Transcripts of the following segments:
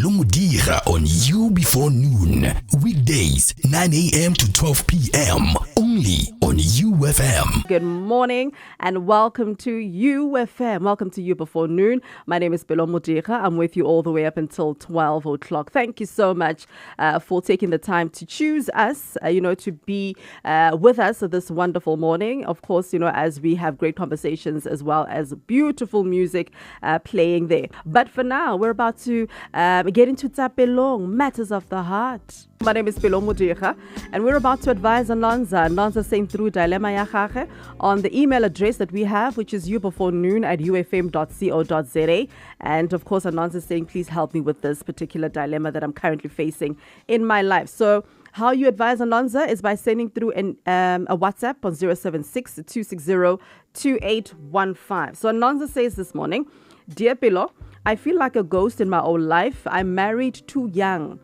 Pelo Modiga on You Before Noon. Weekdays, 9 a.m. to 12 p.m. Only on UFM. Good morning and welcome to UFM. Welcome to You Before Noon. My name is Pelo Modiga. I'm with you all the way up until 12 o'clock. Thank you so much for taking the time to choose us, to be with us this wonderful morning. Of course, as we have great conversations as well as beautiful music playing there. But for now, we're about to get into Tapelong, matters of the heart. My name is Pelo Modiga, and we're about to advise Nonza. Nonza sent through dilemma ya gage on the email address that we have, which is youbefore@ufm.co.za. And of course, Nonza is saying, please help me with this particular dilemma that I'm currently facing in my life. So how you advise Nonza is by sending through a WhatsApp on 076-260-2815. So Nonza says this morning, Dear Pelo, I feel like a ghost in my own life. I'm married too young.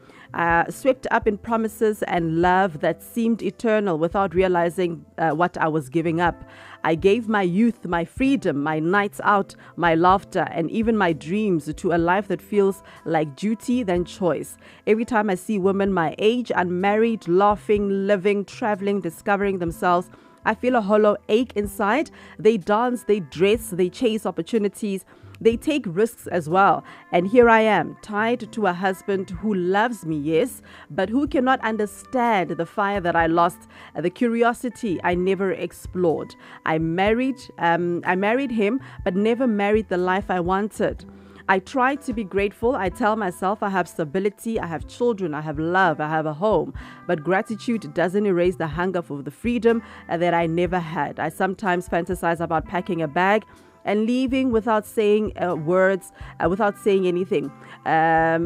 Swept up in promises and love that seemed eternal without realizing what I was giving up. I gave my youth, my freedom, my nights out, my laughter, and even my dreams to a life that feels like duty than choice. Every time I see women my age, unmarried, laughing, living, traveling, discovering themselves, I feel a hollow ache inside. They dance, they dress, they chase opportunities. They take risks as well. And here I am, tied to a husband who loves me, yes, but who cannot understand the fire that I lost, the curiosity I never explored. I married him, but never married the life I wanted. I try to be grateful. I tell myself I have stability, I have children, I have love, I have a home. But gratitude doesn't erase the hunger for the freedom that I never had. I sometimes fantasize about packing a bag and leaving without saying words, without saying anything. I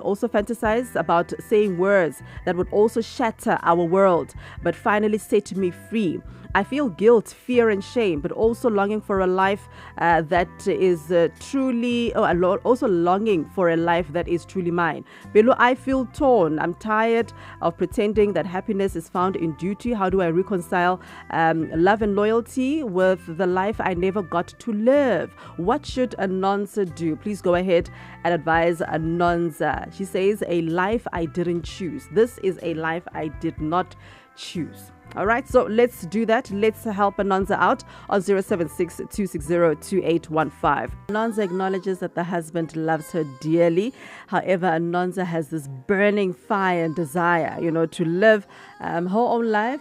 also fantasize about saying words that would also shatter our world, but finally set me free. I feel guilt, fear, and shame, but also longing for a life that is also longing for a life that is truly mine. Below, I feel torn. I'm tired of pretending that happiness is found in duty. How do I reconcile love and loyalty with the life I never got to live? What should Nonza do? Please go ahead and advise Nonza. She says, a life I didn't choose. This is a life I did not choose. All right, so let's do that. Let's help Nonza out on 076-260-2815. Nonza acknowledges that the husband loves her dearly. However, Nonza has this burning fire and desire, to live her own life,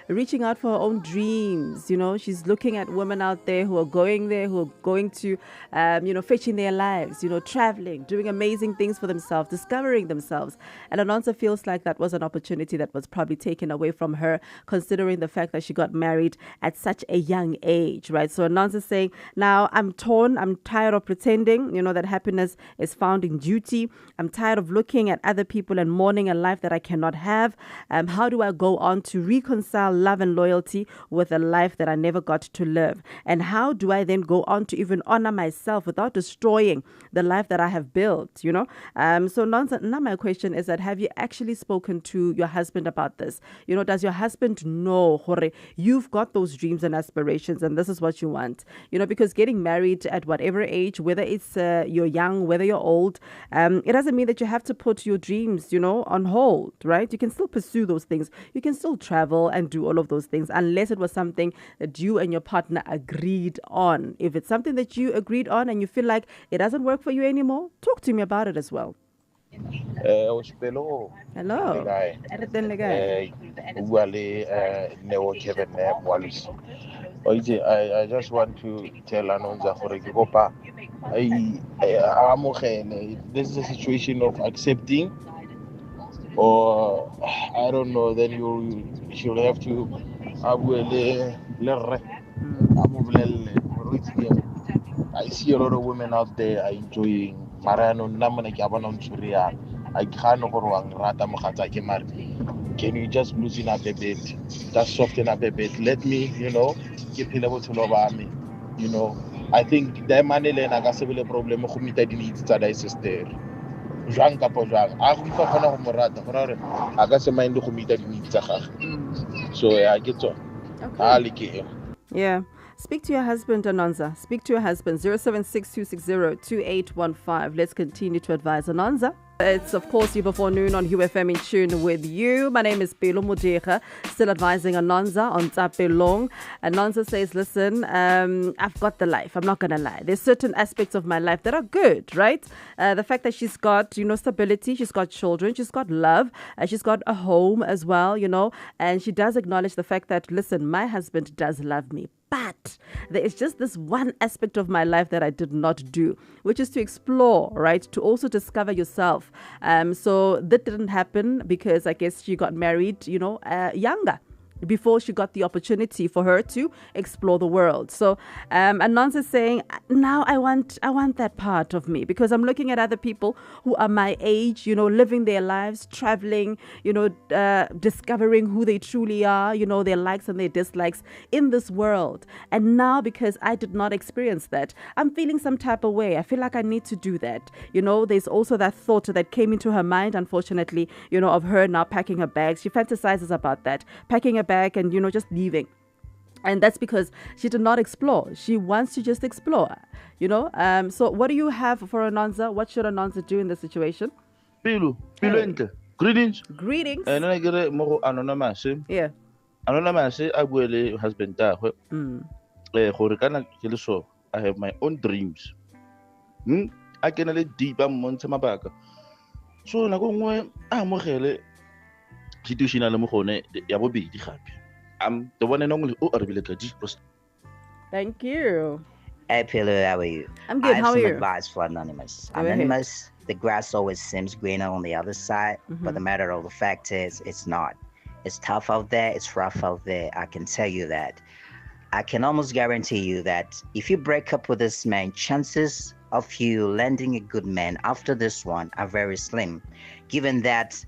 reaching out for her own dreams. She's looking at women out there who are going to, fetching their lives, traveling, doing amazing things for themselves, discovering themselves. And Nonza feels like that was an opportunity that was probably taken away from her, considering the fact that she got married at such a young age, right? So Nonza saying, now I'm torn. I'm tired of pretending, that happiness is found in duty. I'm tired of looking at other people and mourning a life that I cannot have. How do I go on to reconcile love and loyalty with a life that I never got to live? And how do I then go on to even honor myself without destroying the life that I have built, So Nonza, now my question is that, have you actually spoken to your husband about this? Does your husband know, you've got those dreams and aspirations and this is what you want? Because getting married at whatever age, whether it's you're young, whether you're old, it doesn't mean that you have to put your dreams, on hold, right? You can still pursue those things. You can still travel and do all of those things unless it was something that you and your partner agreed on. If it's something that you agreed on and you feel like it doesn't work for you anymore, talk to me about it as well. Hello. Hello. I just want to tell Anonza for this is a situation of accepting, or I don't know, then she'll have to I see a lot of women out there are enjoying Marano Namana Gabanon Suria. I can't rata can you just loosen up a bit, just soften up a bit, let me, get level to love me, I think the money len a civil problem who meet needs that I sister. Jang kapo jang. Ako fa khona go morata gore a ka se mind go meet needs tsa gagwe. So I get to. Okay. Yeah. Speak to your husband, Anonza. Speak to your husband. 076-260-2815. Let's continue to advise Anonza. It's, of course, you before noon on UFM in tune with you. My name is Pelo Modiga, still advising Anonza on Tapelong. Anonza says, listen, I've got the life. I'm not going to lie. There's certain aspects of my life that are good, right? The fact that she's got, stability, she's got children, she's got love, she's got a home as well, and she does acknowledge the fact that, listen, my husband does love me. But there is just this one aspect of my life that I did not do, which is to explore, right? To also discover yourself. So that didn't happen because I guess she got married, younger, before she got the opportunity for her to explore the world. So Anonza is saying, now I want that part of me, because I'm looking at other people who are my age, living their lives, traveling, discovering who they truly are, their likes and their dislikes in this world. And now, because I did not experience that, I'm feeling some type of way. I feel like I need to do that. There's also that thought that came into her mind, unfortunately, of her now packing her bags. She fantasizes about that, packing her back and just leaving. And that's because she did not explore. She wants to just explore, so what do you have for Anonza? What should Anonza do in this situation? Pelo Hey. greetings. Greetings. And I get it more anonymous. Yeah. Anonymous, I will husband. I have my own dreams. I can let deep months my back. So na go ngwe a mogele situation le mogone ya bobedi gape. I'm the one and only Thank you. Hey, Pelo, how are you? I'm good. I have How are some you? advice for Anonymous. Go ahead. Anonymous, the grass always seems greener on the other side, but the matter of the fact is, it's not. It's tough out there. It's rough out there. I can tell you that. I can almost guarantee you that if you break up with this man, chances of you landing a good man after this one are very slim, given that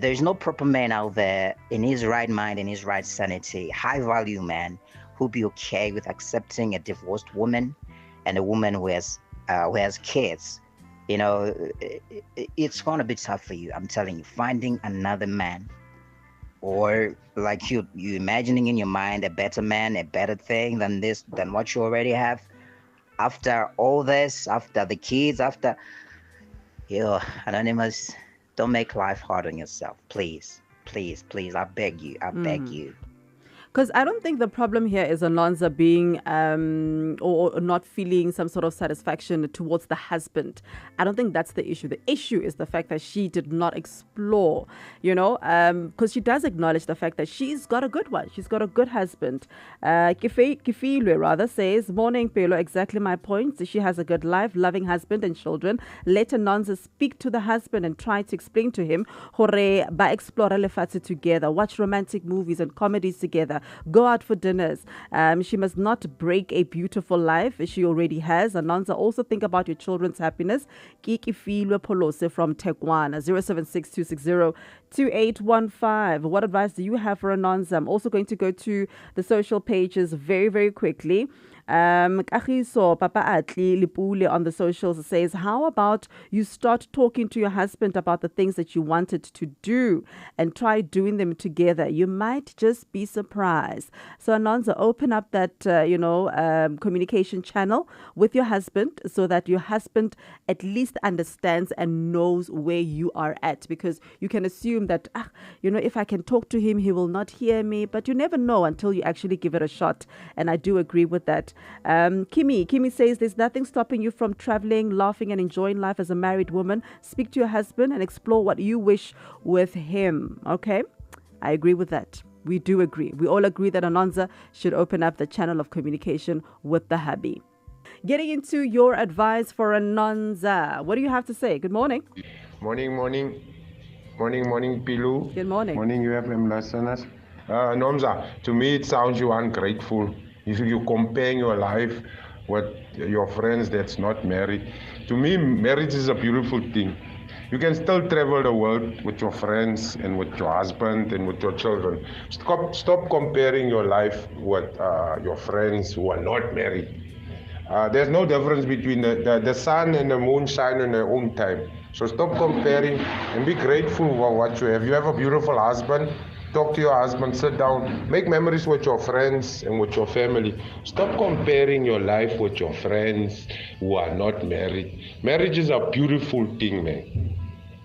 there's no proper man out there in his right mind, in his right sanity, high value man who'll be okay with accepting a divorced woman and a woman who has kids. It's going to be tough for you. I'm telling you, finding another man, or like you imagining in your mind a better man, a better thing than what you already have. After all this, after the kids, Anonymous, don't make life hard on yourself. Please, please, please. I beg you. I beg you. Because I don't think the problem here is Anonza being or not feeling some sort of satisfaction towards the husband. I don't think that's the issue. The issue is the fact that she did not explore, because she does acknowledge the fact that she's got a good one. She's got a good husband. Kifilwe rather says, morning, Pelo, exactly my point. She has a good life, loving husband and children. Let Anonza speak to the husband and try to explain to him, hore ba explore lefatshe together, watch romantic movies and comedies together. Go out for dinners. She must not break a beautiful life she already has. Anonza, also think about your children's happiness. Kiki Filwe Polose from Tekwana, 076-260-2815. What advice do you have for Anonza? I'm also going to go to the social pages very, very quickly. Kagiso Papa Atli Lipule on the socials says, how about you start talking to your husband about the things that you wanted to do and try doing them together? You might just be surprised. So Anonza, open up that communication channel with your husband so that your husband at least understands and knows where you are at, because you can assume that if I can talk to him, he will not hear me, but you never know until you actually give it a shot. And I do agree with that. Kimi says there's nothing stopping you from traveling, laughing and enjoying life as a married woman. Speak to your husband and explore what you wish with him. Okay, I agree with that. We do agree. We all agree that Anonza should open up the channel of communication with the hubby. Getting into your advice for Anonza, what do you have to say? Good morning. Morning, Pelo. Good morning. Morning, UFM listeners. Nomza, to me it sounds you ungrateful. If you're comparing your life with your friends that's not married. To me, marriage is a beautiful thing. You can still travel the world with your friends and with your husband and with your children. Stop comparing your life with your friends who are not married. There's no difference between the sun and the moon shine in their own time. So stop comparing and be grateful for what you have. You have a beautiful husband. Talk to your husband, sit down, make memories with your friends and with your family. Stop comparing your life with your friends who are not married. Marriage is a beautiful thing, man.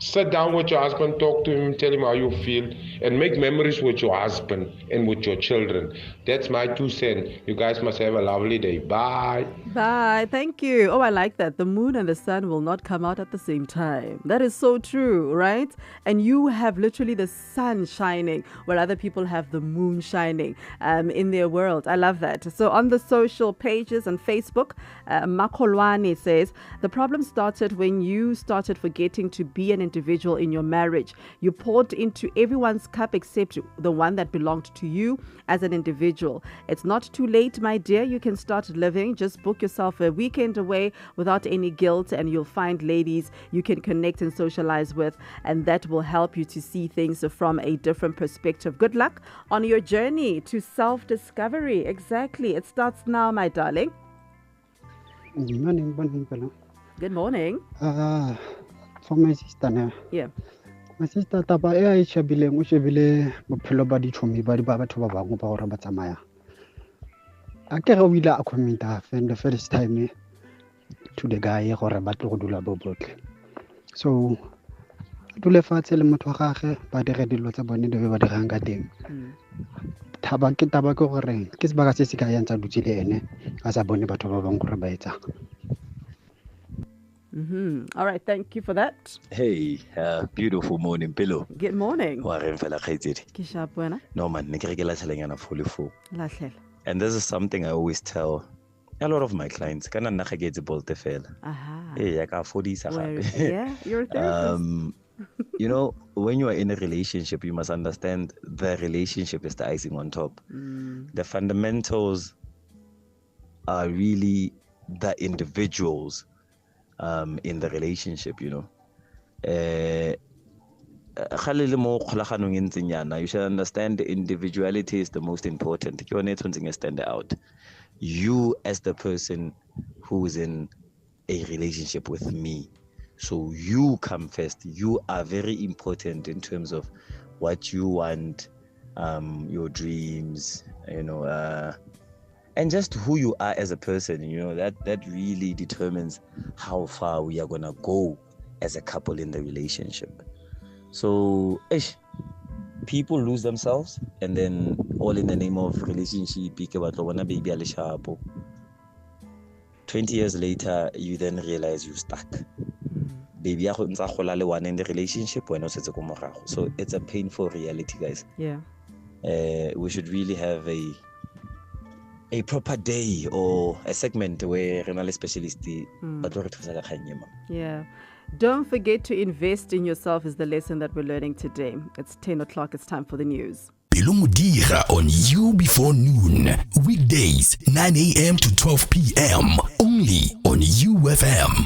Sit down with your husband, talk to him, tell him how you feel, and make memories with your husband and with your children. That's my 2 cents. You guys must have a lovely day. Bye. Bye. Thank you. Oh, I like that. The moon and the sun will not come out at the same time. That is so true, right? And you have literally the sun shining where other people have the moon shining in their world. I love that. So on the social pages and Facebook, Makolwane says, the problem started when you started forgetting to be an individual in your marriage. You poured into everyone's cup except the one that belonged to you as an individual. It's not too late, my dear. You can start living. Just book yourself a weekend away without any guilt, and you'll find ladies you can connect and socialize with, and that will help you to see things from a different perspective. Good luck on your journey to self-discovery. Exactly. It starts now, my darling. Good morning, Pelo. Good morning. For my sister now. Yeah. My sister taba e a shebile mo shebile bophelo ba dithomi ba di ba batho ba bangwe ba gore ba tsamaya. A ke re o ile a commenta the first time to the guy gore ba tlo go dula bo botle. So dule fatshe le motho wa gagwe ba dire dilo tsa bone di be ba dirang ka teng. Taba ke gore ke sebaka se se ka yang tsa dutse le ene a sa bone batho ba bang gore ba etsa. All right, thank you for that. Hey, beautiful morning, Pelo. Good morning. No man, Lahlela. and this is something I always tell a lot of my clients. Aha. Hey, I got 40 Yeah, you're a therapist. You know, when you are in a relationship, you must understand the relationship is the icing on top. The fundamentals are really the individuals in the relationship, you know. You should understand the individuality is the most important. You need something stand out. You as the person who is in a relationship with me. So you come first. You are very important in terms of what you want, your dreams, you know, and just who you are as a person. You know, that really determines how far we are gonna go as a couple in the relationship. So people lose themselves, and then all in the name of relationship. 20 years later, you then realize you're stuck. Baby, in the relationship, so it's a painful reality, guys. Yeah. We should really have a proper day or a segment where renal specialist. Yeah. Don't forget to invest in yourself is the lesson that we're learning today. It's 10 o'clock. It's time for the news. Pelo Modiga on You Before Noon. Weekdays, 9 a.m. to 12 p.m. Only on UFM.